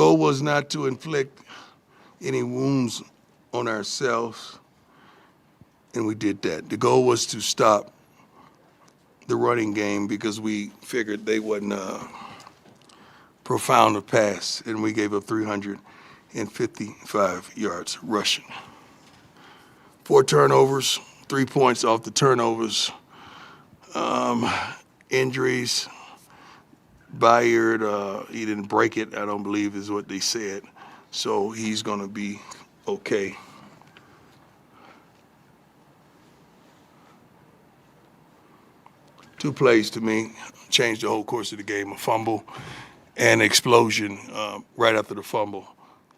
goal was not to inflict any wounds on ourselves, and we did that. The goal was to stop the running game because we figured they wasn't profound of pass, and we gave up 355 yards rushing. 4 turnovers, 3 points off the turnovers. Injuries. Bayard, he didn't break it, I don't believe is what they said. So he's going to be okay. Two plays to me changed the whole course of the game, a fumble and explosion right after the fumble.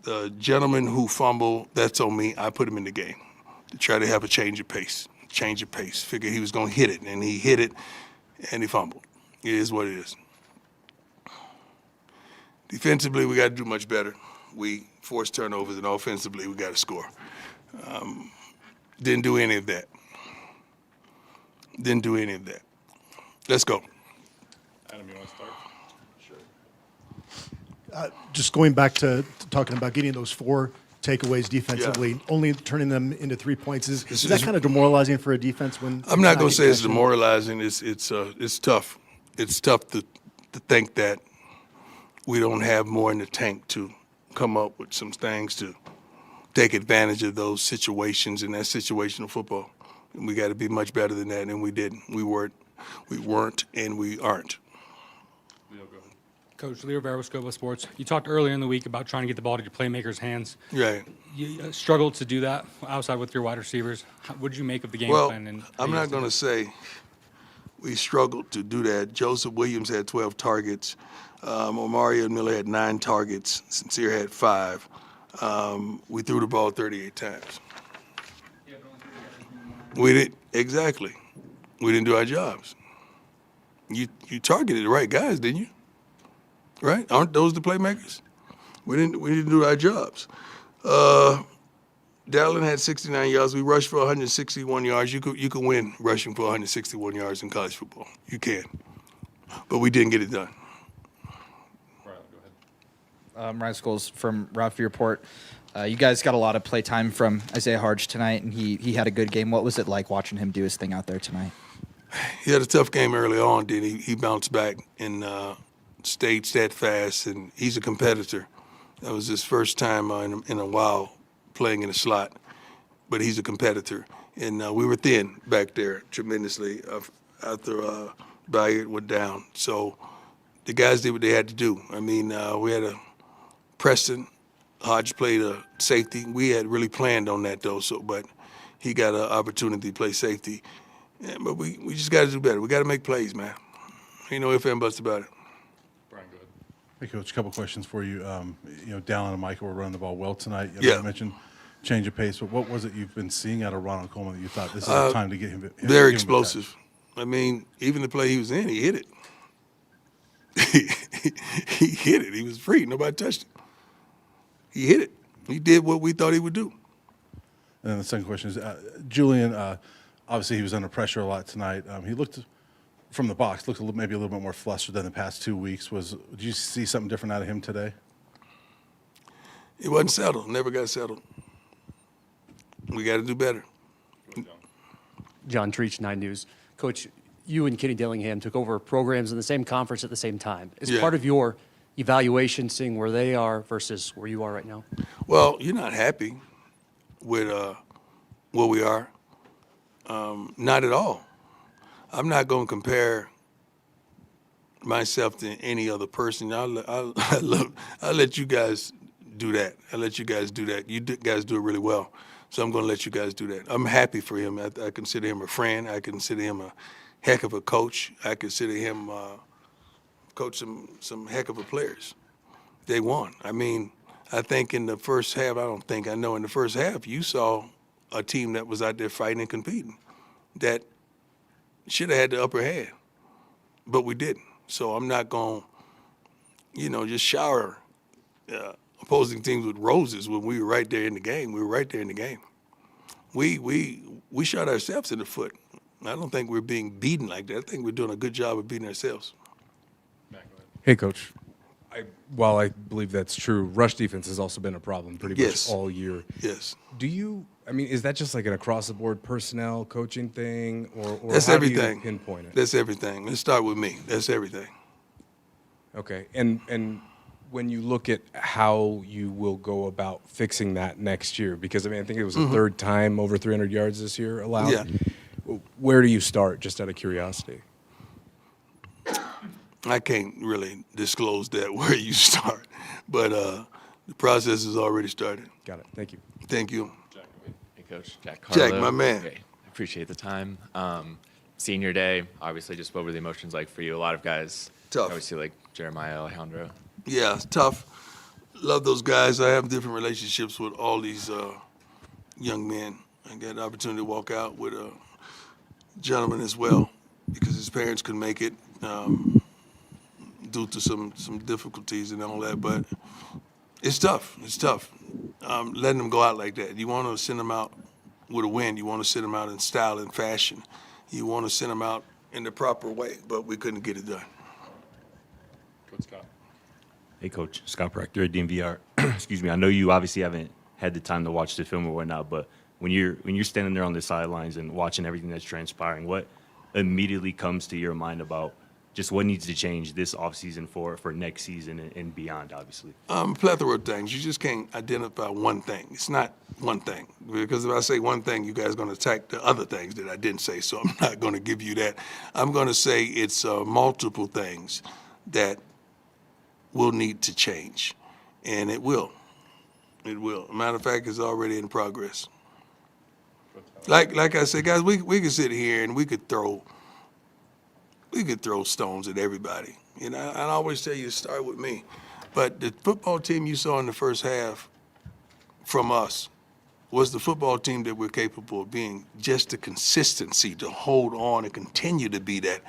The gentleman who fumbled, that's on me. I put him in the game to try to have a change of pace. Figured he was going to hit it, and he hit it, and he fumbled. It is what it is. Defensively, we got to do much better. We forced turnovers, and offensively, we got to score. Didn't do any of that. Let's go. Adam, you want to start? Sure. Just going back to talking about getting those 4 takeaways defensively, only turning them into 3 points. Is that kind of demoralizing for a defense when I'm not going to say it's demoralizing. It's tough. It's tough to think that we don't have more in the tank to come up with some things to take advantage of those situations, and that's situational football. And we got to be much better than that, and we didn't. We weren't, and we aren't. Leo, go ahead. Coach Leo Veroscova Sports. You talked earlier in the week about trying to get the ball to your playmakers' hands. Right. You struggled to do that outside with your wide receivers. What did you make of the game plan? And I'm not going to say we struggled to do that. Joseph Williams had 12 targets. Omario Miller had 9 targets. Sincere had 5. We threw the ball 38 times. We didn't exactly. We didn't do our jobs. You targeted the right guys, didn't you? Right? Aren't those the playmakers? We didn't do our jobs. Dallin had 69 yards. We rushed for 161 yards. You could win rushing for 161 yards in college football. You can, but we didn't get it done. Ryan Scholes from Route View Report. You guys got a lot of play time from Isaiah Harge tonight, and he had a good game. What was it like watching him do his thing out there tonight? He had a tough game early on, didn't he? He bounced back and stayed steadfast, and he's a competitor. That was his first time in a while playing in the slot, but he's a competitor. And we were thin back there tremendously after Bayard went down. So the guys did what they had to do. I mean, we had a Preston. Hodge played a safety. We had really planned on that, though, but he got an opportunity to play safety. Yeah, but we just got to do better. We got to make plays, man. Ain't no ifs and buts about it. Brian, go ahead. Hey, Coach, a couple questions for you. Dallin and Michael were running the ball well tonight. Yeah. You mentioned change of pace, but what was it you've been seeing out of Ronald Coleman that you thought this is the time to get him? Very explosive. I mean, even the play he was in, he hit it. He hit it. He was free. Nobody touched him. He hit it. He did what we thought he would do. And then the second question is, Julian, obviously he was under pressure a lot tonight. He looked, from the box, maybe a little bit more flustered than the past 2 weeks. Did you see something different out of him today? He wasn't settled. Never got settled. We got to do better. John Treach, 9 News. Coach, you and Kenny Dillingham took over programs in the same conference at the same time. Is part of your evaluation seeing where they are versus where you are right now? Well, you're not happy with where we are. Not at all. I'm not going to compare myself to any other person. I'll let you guys do that. You guys do it really well. So I'm going to let you guys do that. I'm happy for him. I consider him a friend. I consider him a heck of a coach. I consider him coach some heck of a players. They won. I mean, I think in the first half, I know in the first half, you saw a team that was out there fighting and competing that should have had the upper hand, but we didn't. So I'm not going to, just shower opposing teams with roses when we were right there in the game. We shot ourselves in the foot. I don't think we're being beaten like that. I think we're doing a good job of beating ourselves. Matt, go ahead. Hey, Coach. While I believe that's true, rush defense has also been a problem pretty Yes. much all year. Yes. Is that just like an across-the-board personnel coaching thing, or That's how everything. do you pinpoint it? That's everything. Let's start with me. That's everything. Okay, and when you look at how you will go about fixing that next year, because I think it was the third time over 300 yards this year allowed. Yeah. Where do you start, just out of curiosity? I can't really disclose that where you start, but the process has already started. Got it. Thank you. Thank you. Hey, Coach. Jack Jack, Carlo. my man. Hey, appreciate the time. Senior day, obviously, just what were the emotions like for you? A lot of guys, Tough. obviously, like Jeremiah, Alejandro. Yeah, it's tough. Love those guys. I have different relationships with all these young men. I got the opportunity to walk out with a gentleman as well because his parents couldn't make it due to some difficulties and all that. But it's tough. It's tough letting them go out like that. You want to send them out with a win. You want to send them out in style and fashion. You want to send them out in the proper way, but we couldn't get it done. Coach Scott. Hey, Coach. Scott Proctor at DMVR. Excuse me. I know you obviously haven't had the time to watch the film or whatnot, but when you're standing there on the sidelines and watching everything that's transpiring, what immediately comes to your mind about just what needs to change this offseason for next season and beyond, obviously? A plethora of things. You just can't identify one thing. It's not one thing. Because if I say one thing, you guys are going to attack the other things that I didn't say, so I'm not going to give you that. I'm going to say it's multiple things that will need to change, and it will. It will. Matter of fact, it's already in progress. Like I said, guys, we could sit here and we could throw stones at everybody. You know, I always tell you to start with me. But the football team you saw in the first half from us was the football team that we're capable of being. Just the consistency to hold on and continue to be that.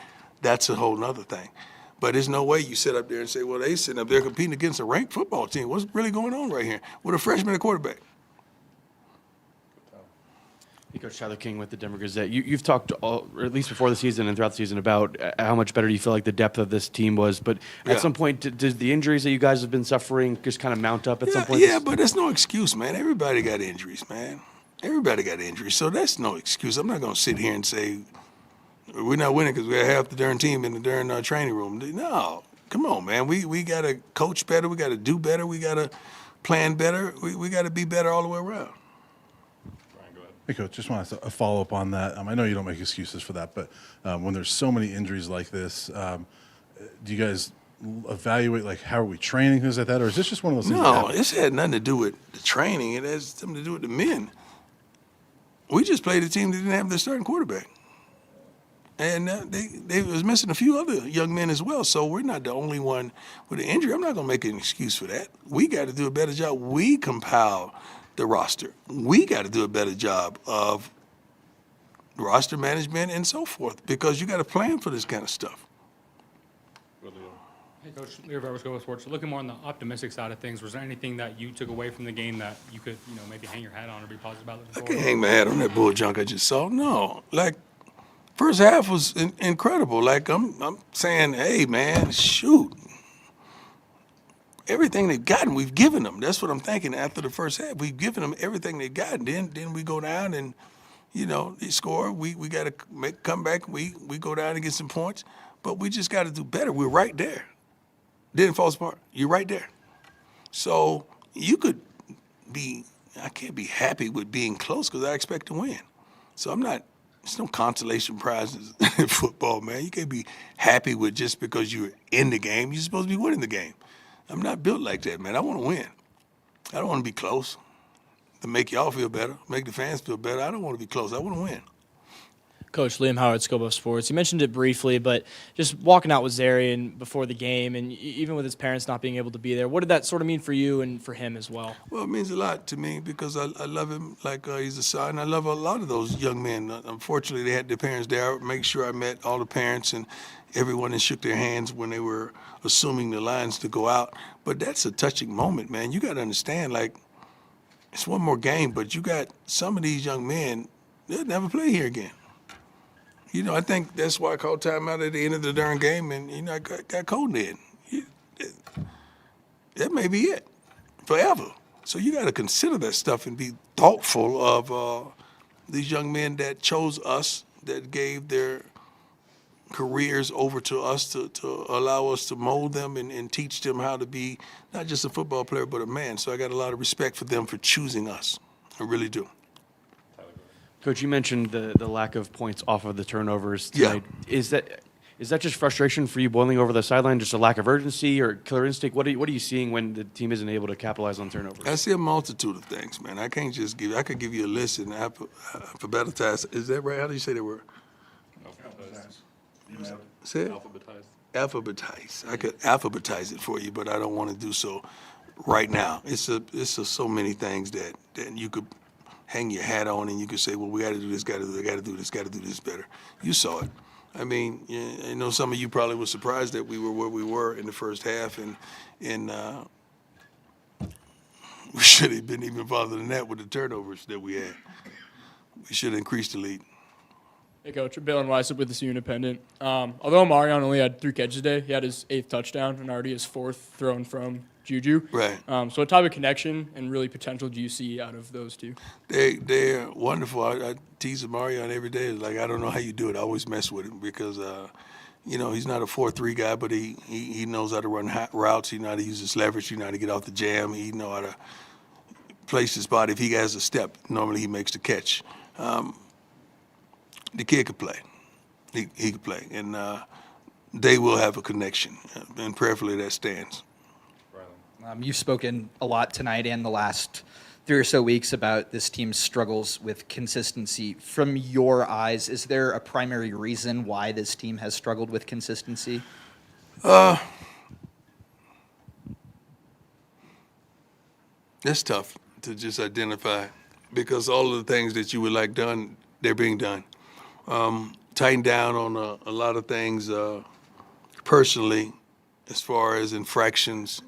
That's a whole nother thing. But there's no way you sit up there and say, well, they sitting up there competing against a ranked football team. What's really going on right here with a freshman at quarterback? Hey, Coach Tyler King with the Denver Gazette. You've talked, or at least before the season and throughout the season, about how much better you feel like the depth of this team was. But at some point, did the injuries that you guys have been suffering just kind of mount up at some point? Yeah, but that's no excuse, man. Everybody got injuries, man. Everybody got injuries, so that's no excuse. I'm not going to sit here and say we're not winning because we have half the darn team in the darn training room. No, come on, man. We got to coach better. We got to do better. We got to plan better. We got to be better all the way around. Hey, Coach, just want to follow up on that. I know you don't make excuses for that, but when there's so many injuries like this, do you guys evaluate, like, how are we training, things like that, or is this just one of those things? No, this had nothing to do with the training. It has something to do with the men. We just played a team that didn't have their starting quarterback. And they was missing a few other young men as well, so we're not the only one with an injury. I'm not going to make an excuse for that. We got to do a better job. We compile the roster. We got to do a better job of roster management and so forth because you got to plan for this kind of stuff. Hey, Coach, Leo Verbo Sports. Looking more on the optimistic side of things, was there anything that you took away from the game that you could, maybe hang your hat on or be positive about? I can't hang my hat on that bull junk I just saw. No, like first half was incredible. Like I'm saying, hey man, shoot. Everything they've gotten, we've given them. That's what I'm thinking after the first half. We've given them everything they've gotten. Then we go down and, they score. We got to come back. We go down and get some points. But we just got to do better. We're right there. Didn't fall apart. You're right there. So you could I can't be happy with being close because I expect to win. So there's no consolation prizes in football, man. You can't be happy with just because you're in the game. You're supposed to be winning the game. I'm not built like that, man. I want to win. I don't want to be close to make y'all feel better, make the fans feel better. I don't want to be close. I want to win. Coach Liam Howard, Scope of Sports. You mentioned it briefly, but just walking out with Zarian before the game and even with his parents not being able to be there, what did that sort of mean for you and for him as well? Well, it means a lot to me because I love him like he's a son. I love a lot of those young men. Unfortunately, they had their parents there. I make sure I met all the parents and everyone and shook their hands when they were assuming the lines to go out. But that's a touching moment, man. You got to understand, like, it's one more game, but you got some of these young men, they'll never play here again. I think that's why I called timeout at the end of the darn game, and, I got cold in. that may be it forever. So you got to consider that stuff and be thoughtful of these young men that chose us, that gave their careers over to us to allow us to mold them and teach them how to be not just a football player but a man. So I got a lot of respect for them for choosing us. I really do. Coach, you mentioned the lack of points off of the turnovers tonight. Yeah. Is that just frustration for you boiling over the sideline, just a lack of urgency or killer instinct? What are you seeing when the team isn't able to capitalize on turnovers? I see a multitude of things, man. I can't just I could give you a list and alphabetize. Is that right? How do you say that word? Say it? Alphabetize. I could alphabetize it for you, but I don't want to do so right now. It's so many things that you could hang your hat on and you could say, well, we got to do this, got to do that, got to do this, got to do this better. You saw it. I mean, I know some of you probably were surprised that we were where we were in the first half, and we should have been even farther than that with the turnovers that we had. We should have increased the lead. Hey, Coach. Bill Weissop with the Independent. Although Marion only had 3 catches today, he had his 8th touchdown and already his 4th thrown from Juju. Right. So what type of connection and really potential do you see out of those two? They're wonderful. I tease Marion every day. It's like, I don't know how you do it. I always mess with him because, he's not a 4-3 guy, but he knows how to run routes. He knows how to use his leverage. He knows how to get off the jam. He knows how to place his body. If he has a step, normally he makes the catch. The kid could play. He could play. And they will have a connection. And prayerfully that stands. You've spoken a lot tonight and the last 3 or so weeks about this team's struggles with consistency. From your eyes, is there a primary reason why this team has struggled with consistency? That's tough to just identify because all of the things that you would like done, they're being done. Tighten down on a lot of things personally as far as infractions,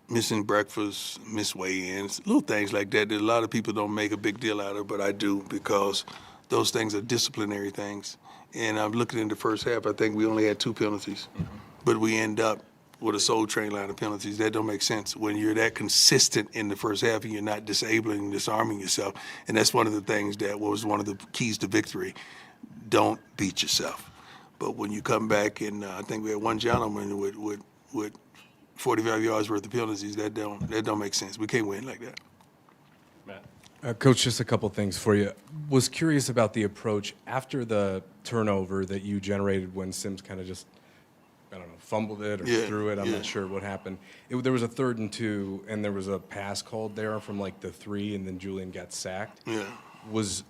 missing breakfast, missed weigh-ins, little things like that a lot of people don't make a big deal out of, but I do because those things are disciplinary things. And I'm looking in the first half, I think we only had 2 penalties, but we end up with a Soul Train line of penalties. That don't make sense when you're that consistent in the first half and you're not disabling and disarming yourself. And that's one of the things that was one of the keys to victory. Don't beat yourself. But when you come back, and I think we had one gentleman with 45 yards worth of penalties, that don't make sense. We can't win like that. Matt. Coach, just a couple things for you. Was curious about the approach after the turnover that you generated when Sims kind of just, I don't know, fumbled it or threw it. I'm not sure what happened. There was a 3rd and 2, and there was a pass called there from like the 3, and then Julian got sacked. Yeah. Was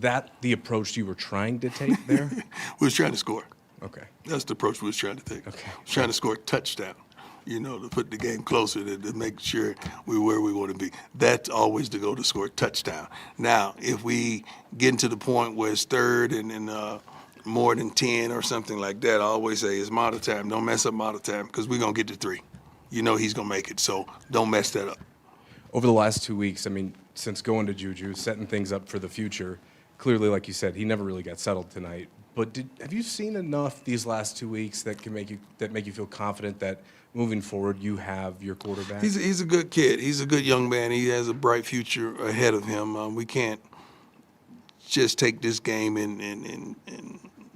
that the approach you were trying to take there? We was trying to score. Okay. That's the approach we was trying to take. Okay. Trying to score a touchdown, to put the game closer, to make sure we're where we want to be. That's always the goal, to score a touchdown. Now, if we get to the point where it's 3rd and more than 10 or something like that, I always say it's model time. Don't mess up model time because we're going to get to 3. He's going to make it, so don't mess that up. Over the last 2 weeks, since going to Juju, setting things up for the future, clearly, like you said, he never really got settled tonight. But have you seen enough these last 2 weeks that make you feel confident that moving forward you have your quarterback? He's a good kid. He's a good young man. He has a bright future ahead of him. We can't just take this game and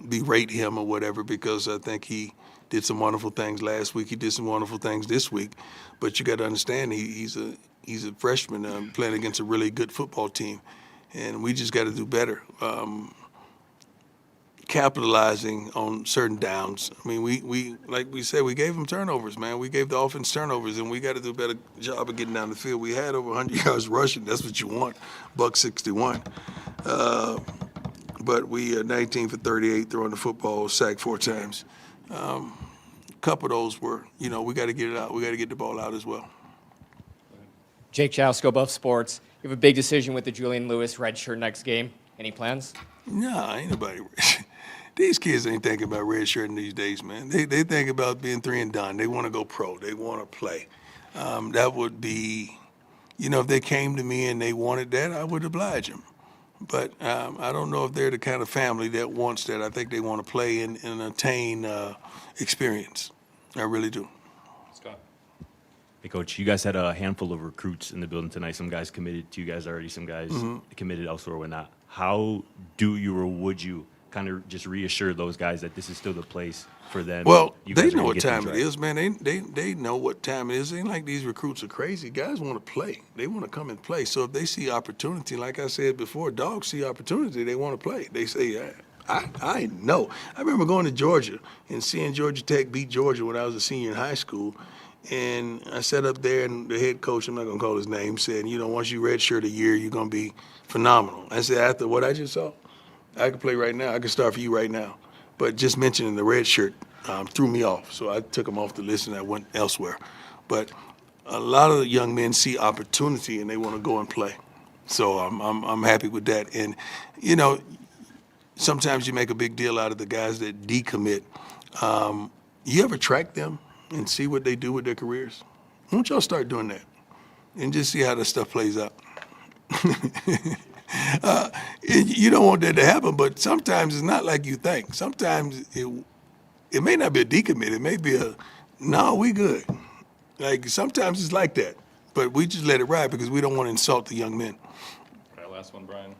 berate him or whatever because I think he did some wonderful things last week. He did some wonderful things this week. But you got to understand he's a freshman playing against a really good football team, and we just got to do better. Capitalizing on certain downs. I mean, we like we said, we gave them turnovers, man. We gave the offense turnovers, and we got to do a better job of getting down the field. We had over 100 yards rushing. That's what you want, $161. But we 19 for 38 throwing the football, sacked 4 times. A couple of those were, we got to get it out. We got to get the ball out as well. Jake Chowsko, Buff Sports. You have a big decision with the Julian Lewis red shirt next game. Any plans? No, ain't nobody. These kids ain't thinking about red shirting these days, man. They think about being 3 and done. They want to go pro. They want to play. That would be, if they came to me and they wanted that, I would oblige them. But I don't know if they're the kind of family that wants that. I think they want to play and attain experience. I really do. Scott. Hey, Coach, you guys had a handful of recruits in the building tonight. Some guys committed to you guys already, some guys committed elsewhere or not. How do you or would you kind of just reassure those guys that this is still the place for them? Well, You they guys are know gonna what get time things it right. is, man. They know what time it is. It ain't like these recruits are crazy. Guys want to play. They want to come and play. So if they see opportunity, like I said before, dogs see opportunity, they want to play. They say, I know. I remember going to Georgia and seeing Georgia Tech beat Georgia when I was a senior in high school. And I sat up there, and the head coach, I'm not going to call his name, said, once you redshirt a year, you're going to be phenomenal. I said, after what I just saw, I can play right now. I can start for you right now. But just mentioning the red shirt threw me off. So I took him off the list and I went elsewhere. But a lot of the young men see opportunity and they want to go and play. So I'm happy with that. And, sometimes you make a big deal out of the guys that decommit. You ever track them and see what they do with their careers? Why don't y'all start doing that and just see how this stuff plays out? You don't want that to happen, but sometimes it's not like you think. Sometimes it may not be a decommit. It may be no, we good. Like sometimes it's like that, but we just let it ride because we don't want to insult the young men. All right, last one, Brian.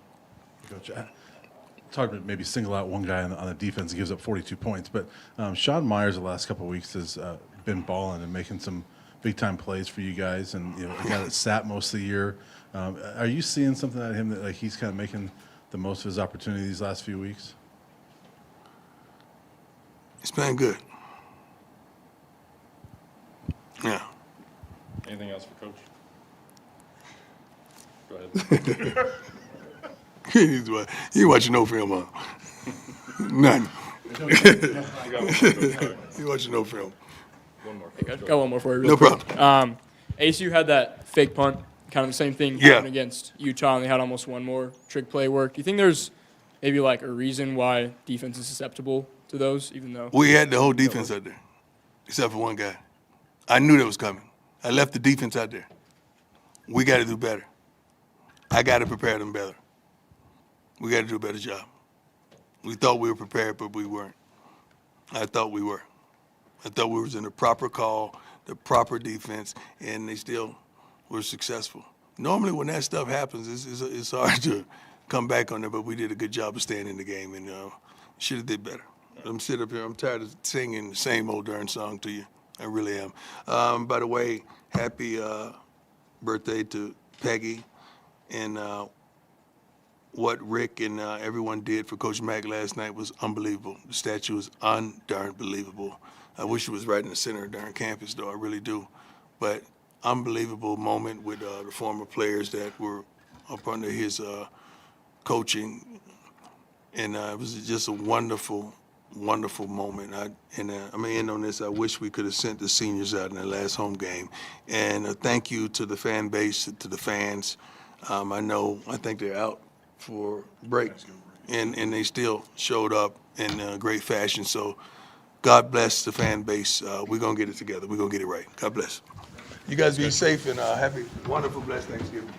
Coach, it's hard to maybe single out one guy on the defense who gives up 42 points, but Sean Myers the last couple of weeks has been balling and making some big-time plays for you guys, and a guy that sat most of the year. Are you seeing something out of him that like he's kind of making the most of his opportunity these last few weeks? He's playing good. Yeah. Anything else for Coach? Go ahead. You watching no film, huh? None. I got one more, Coach. Sorry. You watching no film. One more. Hey, Coach. got one more for you. Real No quick. problem. ASU had that fake punt, kind of the same thing Yeah. happened against Utah, and they had almost one more trick play work. Do you think there's maybe like a reason why defense is susceptible to those, even though We had the whole defense out there, except for one guy. I knew that was coming. I left the defense out there. We got to do better. I got to prepare them better. We got to do a better job. We thought we were prepared, but we weren't. I thought we were. I thought we was in the proper call, the proper defense, and they still were successful. Normally when that stuff happens, it's hard to come back on it, but we did a good job of staying in the game and should have did better. I'm sitting up here, I'm tired of singing the same old darn song to you. I really am. By the way, happy birthday to Peggy, and what Rick and everyone did for Coach Mack last night was unbelievable. The statue was darn believable. I wish it was right in the center of darn campus, though. I really do. But unbelievable moment with the former players that were up under his coaching, and it was just a wonderful moment. I'm gonna end on this. I wish we could have sent the seniors out in their last home game, and thank you to the fan base, to the fans. I think they're out for break, and they still showed up in great fashion. So God bless the fan base. We're going to get it together. We're going to get it right. God bless. You guys be safe and happy, wonderful, blessed Thanksgiving.